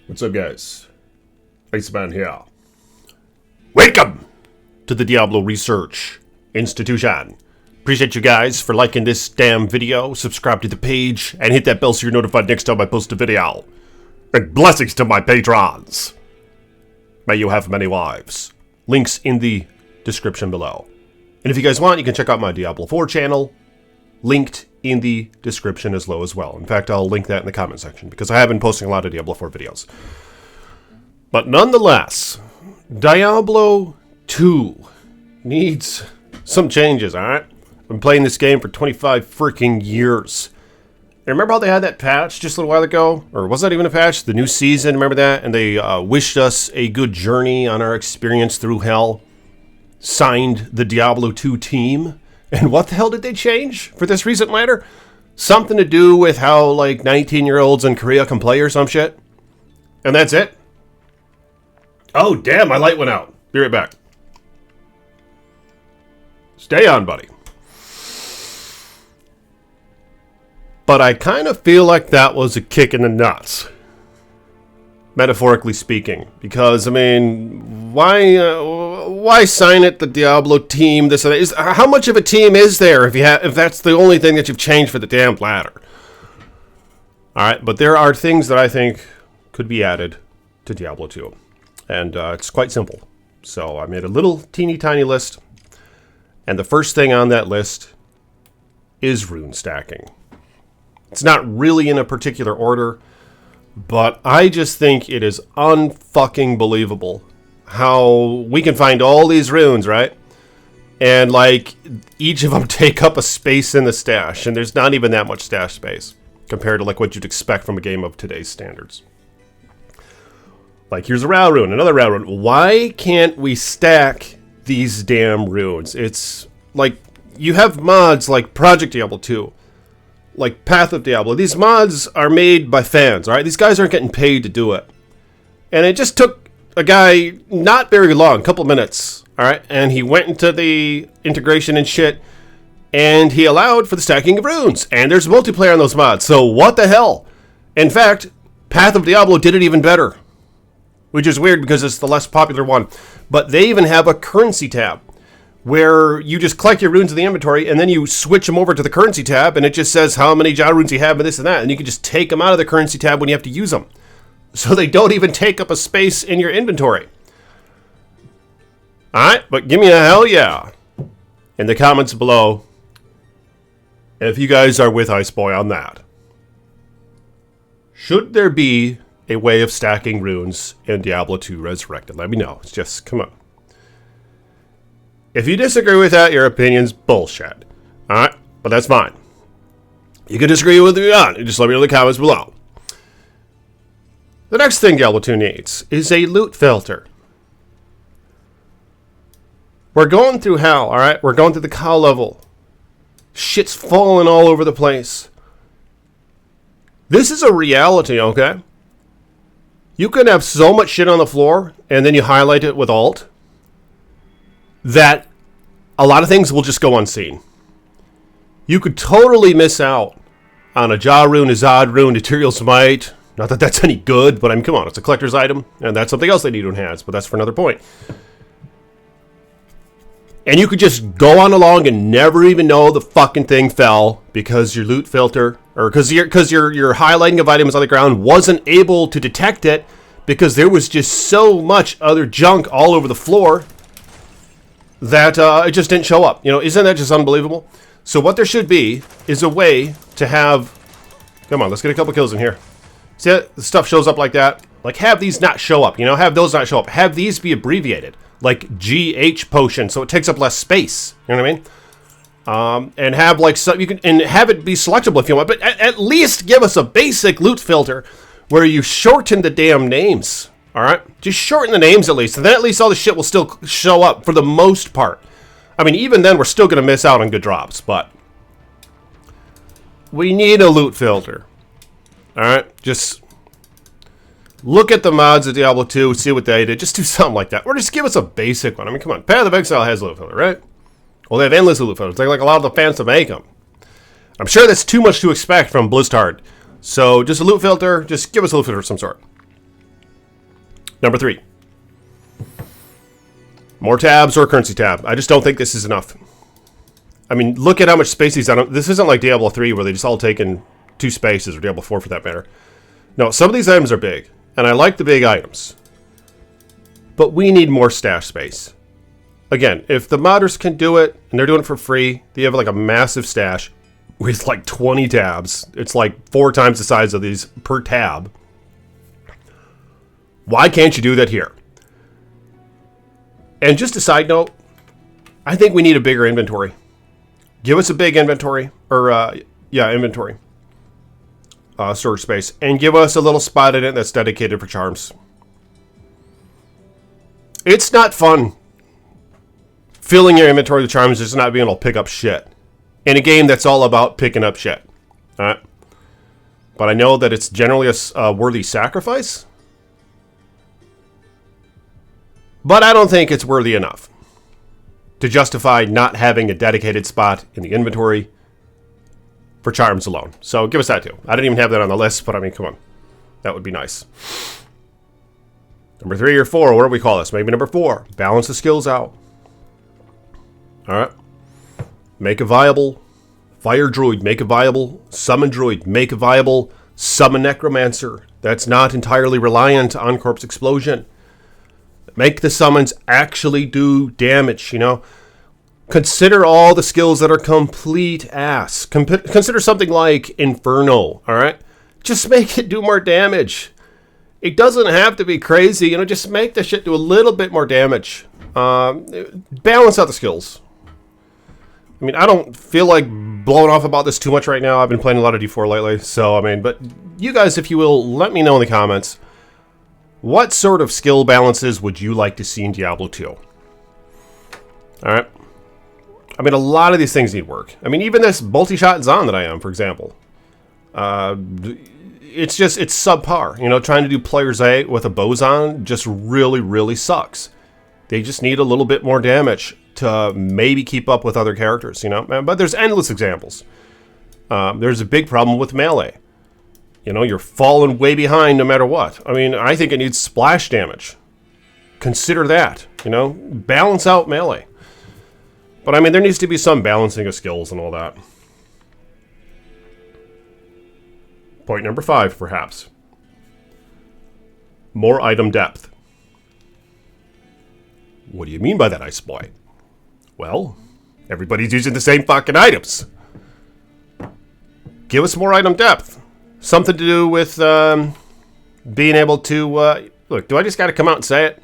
What's up, guys? Iceman here. Welcome to the Diablo Research Institution. Appreciate you guys for liking this damn video, subscribe to the page, and hit that bell so you're notified next time I post a video. And blessings to my patrons. May you have many wives. Links in the description below. And if you guys want, you can check out my Diablo 4 channel, linked in the description as well. In fact, I'll link that in the comment section because I have been posting a lot of Diablo 4 videos. But nonetheless, Diablo 2 needs some changes, alright? I've been playing this game for 25 freaking years. And remember how they had that patch just a little while ago? Or was that even a patch? The new season, remember that? And they wished us a good journey on our experience through hell. Signed the Diablo 2 team. And what the hell did they change for this recent matter? Something to do with how, like, 19-year-olds in Korea can play or some shit. And that's it? Oh, damn, my light went out. Be right back. Stay on, buddy. But I kind of feel like that was a kick in the nuts. Metaphorically speaking. Because, I mean, why sign it the Diablo team? This and that? How much of a team is there if that's the only thing that you've changed for the damn ladder? Alright, but there are things that I think could be added to Diablo 2. And it's quite simple. So I made a little teeny tiny list. And the first thing on that list is rune stacking. It's not really in a particular order, but I just think it is unfucking believable how we can find all these runes, right? And like each of them take up a space in the stash, and there's not even that much stash space compared to like what you'd expect from a game of today's standards. Like here's a Rao rune, another Rao rune. Why can't we stack these damn runes? It's like you have mods like Project Diablo 2. Like Path of Diablo. These mods are made by fans, alright? These guys aren't getting paid to do it. And it just took a guy not very long, a couple minutes, alright? And he went into the integration and shit, and he allowed for the stacking of runes. And there's multiplayer on those mods, so what the hell? In fact, Path of Diablo did it even better. Which is weird because it's the less popular one. But they even have a currency tab, where you just collect your runes in the inventory, and then you switch them over to the currency tab, and it just says how many Jah runes you have, and this and that, and you can just take them out of the currency tab when you have to use them. So they don't even take up a space in your inventory. Alright, but give me a hell yeah in the comments below if you guys are with Iceboy on that. Should there be a way of stacking runes in Diablo 2 Resurrected? Let me know. It's just, come on. If you disagree with that, your opinion's bullshit. Alright? But that's fine. You can disagree with me on it. Just let me know in the comments below. The next thing Diablo 2 needs is a loot filter. We're going through hell, alright? We're going through the cow level. Shit's falling all over the place. This is a reality, okay? You can have so much shit on the floor, and then you highlight it with Alt, that a lot of things will just go unseen. You could totally miss out on a Jah rune, a Zod rune, Ethereal Smite. Not that that's any good, but I mean, come on, it's a collector's item, and that's something else they need to enhance, but that's for another point. And you could just go on along and never even know the fucking thing fell because your loot filter, or because your highlighting of items on the ground wasn't able to detect it because there was just so much other junk all over the floor that it just didn't show up. You know, isn't that just unbelievable? So what there should be is a way to have... Come on, let's get a couple kills in here. See that? The stuff shows up like that. Like, have these not show up, you know? Have those not show up. Have these be abbreviated. Like GH potion, so it takes up less space. You know what I mean? And have, like, some, you can, and have it be selectable if you want. But at least give us a basic loot filter where you shorten the damn names. Alright? Just shorten the names at least. And then at least all the shit will still show up for the most part. I mean, even then, we're still going to miss out on good drops. But we need a loot filter. Alright? Just look at the mods of Diablo 2. See what they did. Just do something like that. Or just give us a basic one. I mean, come on. Path of Exile has a loot filter, right? Well, they have endless loot filters. They like a lot of the fans to make them. I'm sure that's too much to expect from Blizzard. So, just a loot filter. Just give us a loot filter of some sort. Number 3. More tabs or currency tab. I just don't think this is enough. I mean, look at how much space these on. This isn't like Diablo 3 where they just all take in 2 spaces, or Diablo 4 for that matter. No, some of these items are big, and I like the big items. But we need more stash space. Again, if the modders can do it, and they're doing it for free, they have like a massive stash with like 20 tabs. It's like 4 times the size of these per tab. Why can't you do that here? And just a side note, I think we need a bigger inventory. Give us a big inventory, or inventory. Storage space. And give us a little spot in it that's dedicated for charms. It's not fun filling your inventory with charms, just not being able to pick up shit. In a game that's all about picking up shit. Alright? But I know that it's generally a worthy sacrifice. But I don't think it's worthy enough to justify not having a dedicated spot in the inventory for charms alone. So give us that too. I didn't even have that on the list, but I mean, come on. That would be nice. Number 3 or 4, what do we call this? Maybe number 4. Balance the skills out. Alright. Make a viable fire druid. Make a viable summon druid. Make a viable summon necromancer. That's not entirely reliant on corpse explosion. Make the summons actually do damage, you know. Consider all the skills that are complete ass. Consider something like Inferno, alright? Just make it do more damage. It doesn't have to be crazy, you know, just make the shit do a little bit more damage. Balance out the skills. I mean, I don't feel like blowing off about this too much right now. I've been playing a lot of D4 lately, so, I mean, but you guys, if you will, let me know in the comments. What sort of skill balances would you like to see in Diablo 2? Alright. I mean, a lot of these things need work. I mean, even this multi-shot Zon that I am, for example. It's subpar. You know, trying to do Player's A with a Bozon just really, really sucks. They just need a little bit more damage to maybe keep up with other characters, you know? But there's endless examples. There's a big problem with melee. You know, you're falling way behind no matter what. I mean, I think it needs splash damage. Consider that, you know? Balance out melee. But I mean, there needs to be some balancing of skills and all that. Point number 5, perhaps. More item depth. What do you mean by that, Ice Boy? Well, everybody's using the same fucking items. Give us more item depth. Something to do with being able to... look, do I just got to come out and say it?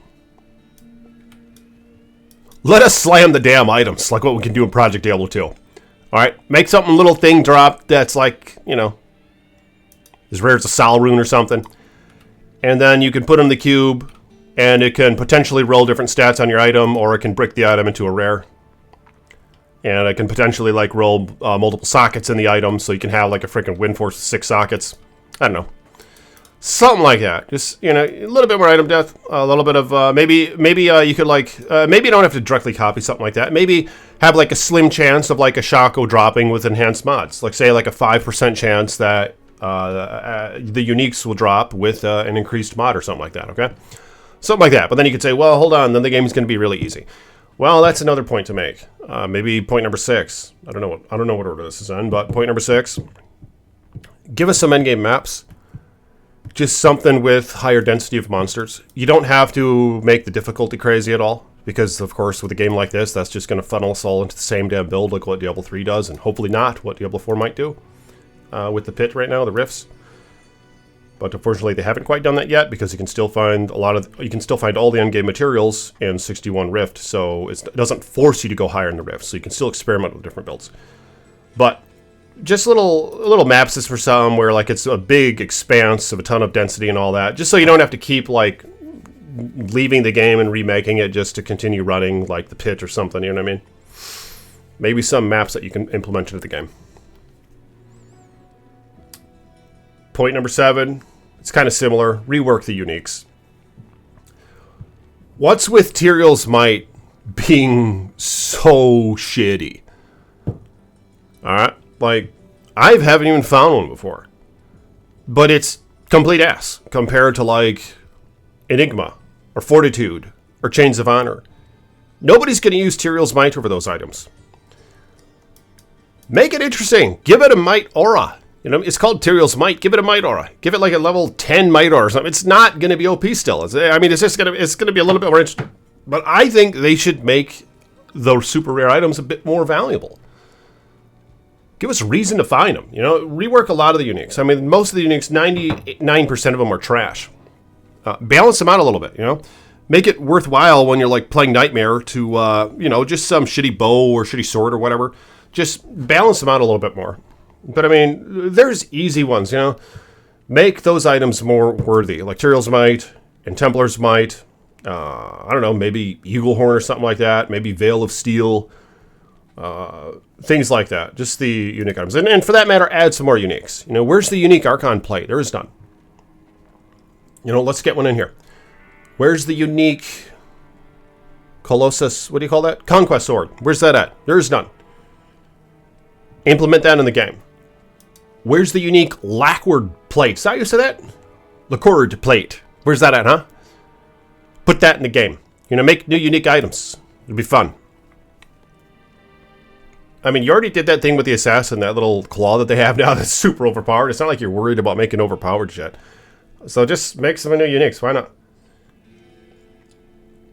Let us slam the damn items, like what we can do in Project Diablo 2. Alright, make something little thing drop that's like, you know, as rare as a Sol Rune or something. And then you can put in the cube, and it can potentially roll different stats on your item, or it can brick the item into a rare. And it can potentially, like, roll multiple sockets in the item, so you can have, like, a freaking Wind Force with 6 sockets. I don't know. Something like that. Just, you know, a little bit more item depth. A little bit of, maybe you could, like, maybe you don't have to directly copy something like that. Maybe have, like, a slim chance of, like, a Shaco dropping with enhanced mods. Like, say, like, a 5% chance that the uniques will drop with an increased mod or something like that, okay? Something like that. But then you could say, well, hold on, then the game's going to be really easy. Well, that's another point to make. Maybe point number 6. I don't know what order this is in, but point number 6. Give us some endgame maps. Just something with higher density of monsters. You don't have to make the difficulty crazy at all, because of course with a game like this, that's just going to funnel us all into the same damn build like what Diablo 3 does, and hopefully not what Diablo 4 might do with the pit right now, the rifts. But unfortunately, they haven't quite done that yet, because you can still find all the endgame materials in 61 Rift, so it doesn't force you to go higher in the Rift, so you can still experiment with different builds. But just little maps is for some where like it's a big expanse of a ton of density and all that, just so you don't have to keep like leaving the game and remaking it just to continue running like the pit or something, you know what I mean? Maybe some maps that you can implement into the game. Point number 7. It's kind of similar. Rework the uniques. What's with Tyrael's Might being so shitty? Alright? Like, I haven't even found one before. But it's complete ass compared to, like, Enigma or Fortitude, or Chains of Honor. Nobody's going to use Tyrael's Might over those items. Make it interesting. Give it a Might aura. You know, it's called Tyrael's Might. Give it a Might aura. Give it like a level 10 Might aura or something. It's not going to be OP still. It's just going to be a little bit more interesting. But I think they should make those super rare items a bit more valuable. Give us a reason to find them. You know, rework a lot of the uniques. I mean, most of the uniques, 99% of them are trash. Balance them out a little bit, you know. Make it worthwhile when you're like playing Nightmare to, you know, just some shitty bow or shitty sword or whatever. Just balance them out a little bit more. But I mean, there's easy ones, you know. Make those items more worthy, like Tyrael's Might and Templar's Might. I don't know, maybe Eaglehorn or something like that. Maybe Veil of Steel. Things like that. Just the unique items. And for that matter, add some more uniques. You know, where's the unique Archon plate? There is none. You know, let's get one in here. Where's the unique Colossus? What do you call that? Conquest Sword. Where's that at? There is none. Implement that in the game. Where's the unique Lackward plate? Is that how you say that? Lackward plate. Where's that at, huh? Put that in the game. You know, make new unique items. It'll be fun. I mean, you already did that thing with the assassin, that little claw that they have now that's super overpowered. It's not like you're worried about making overpowered shit. So just make some new uniques. Why not?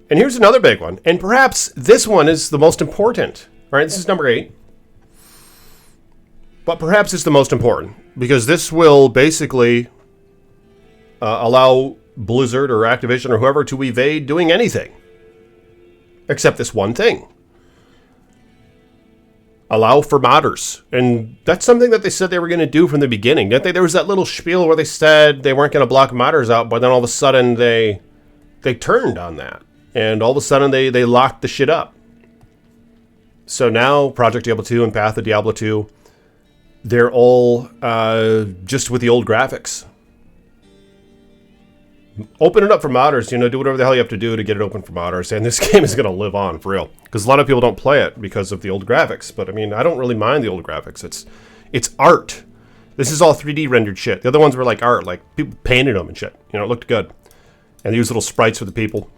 And here's another big one. And perhaps this one is the most important. Right? This is number 8. But perhaps it's the most important. Because this will basically allow Blizzard or Activision or whoever to evade doing anything. Except this one thing. Allow for modders. And that's something that they said they were going to do from the beginning. Didn't they? There was that little spiel where they said they weren't going to block modders out, but then all of a sudden they turned on that. And all of a sudden they locked the shit up. So now Project Diablo 2 and Path of Diablo 2, they're all just with the old graphics. Open it up for modders, you know, do whatever the hell you have to do to get it open for modders. And this game is going to live on, for real. Because a lot of people don't play it because of the old graphics. But, I mean, I don't really mind the old graphics. It's art. This is all 3D rendered shit. The other ones were like art. Like, people painted them and shit. You know, it looked good. And they used little sprites for the people.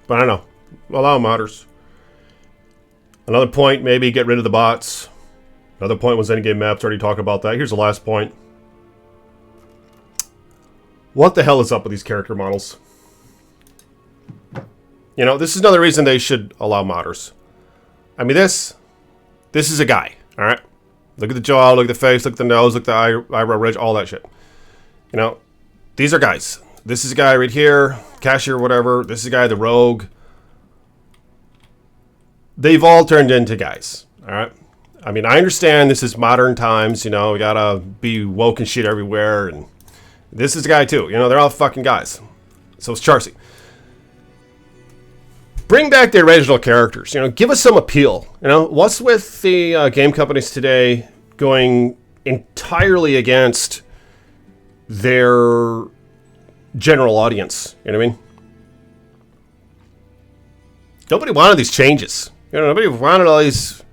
But I don't know. Allow modders. Another point, maybe get rid of the bots. Another point was endgame maps. Already talked about that. Here's the last point. What the hell is up with these character models? You know, this is another reason they should allow modders. I mean, this is a guy, all right? Look at the jaw, look at the face, look at the nose, look at the eyebrow ridge, all that shit. You know, these are guys. This is a guy right here, cashier, whatever. This is a guy, the rogue. They've all turned into guys, all right? I mean, I understand this is modern times, you know, we gotta be woke and shit everywhere, and this is a guy too. You know, they're all fucking guys. So it's Charcy. Bring back the original characters. You know, give us some appeal. You know, what's with the game companies today going entirely against their general audience? You know what I mean? Nobody wanted these changes. You know, nobody wanted all these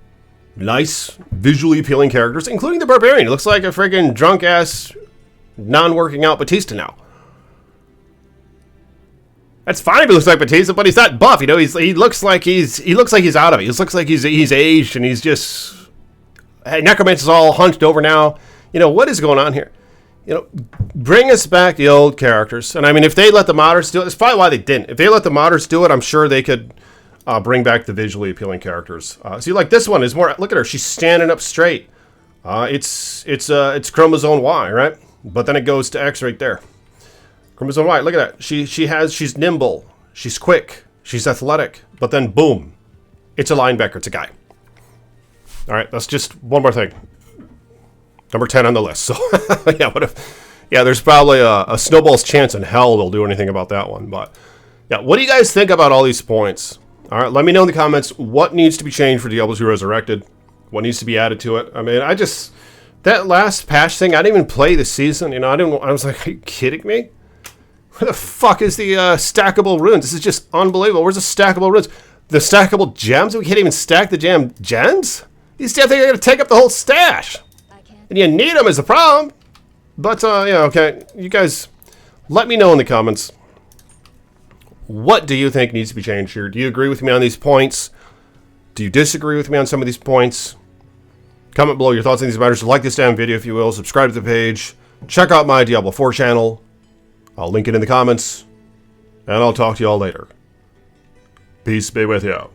nice, visually appealing characters, including the Barbarian. It looks like a friggin' drunk-ass, non-working out Batista now. That's fine if he looks like Batista, but he's not buff. You know, he looks like he's out of it. He looks like he's aged and he's just, hey, Necromancer's all hunched over now. You know, what is going on here? You know, bring us back the old characters. And I mean, if they let the modders do it, that's probably why they didn't. If they let the modders do it, I'm sure they could bring back the visually appealing characters. See, like this one is more. Look at her; she's standing up straight. It's chromosome Y, right? But then it goes to X right there. Chromosome Y. Look at that. She's nimble. She's quick. She's athletic. But then boom, it's a linebacker. It's a guy. All right, that's just one more thing. Number 10 on the list. So yeah, what if? Yeah, there's probably a snowball's chance in hell they'll do anything about that one. But yeah, what do you guys think about all these points? All right, let me know in the comments what needs to be changed for Diablo 2 Resurrected. What needs to be added to it? I mean, that last patch thing, I didn't even play this season. You know, I was like, are you kidding me? Where the fuck is the stackable runes? This is just unbelievable. Where's the stackable runes? The stackable gems? We can't even stack the gems? These damn things are going to take up the whole stash. And you need them is the problem. But, yeah, okay. You guys, let me know in the comments What do you think needs to be changed here? Do you agree with me on these points? Do you disagree with me on some of these points? Comment below your thoughts on these matters. Like this damn video if you will. Subscribe to the page. Check out my Diablo 4 channel. I'll link it in the comments. And I'll talk to you all later. Peace be with you.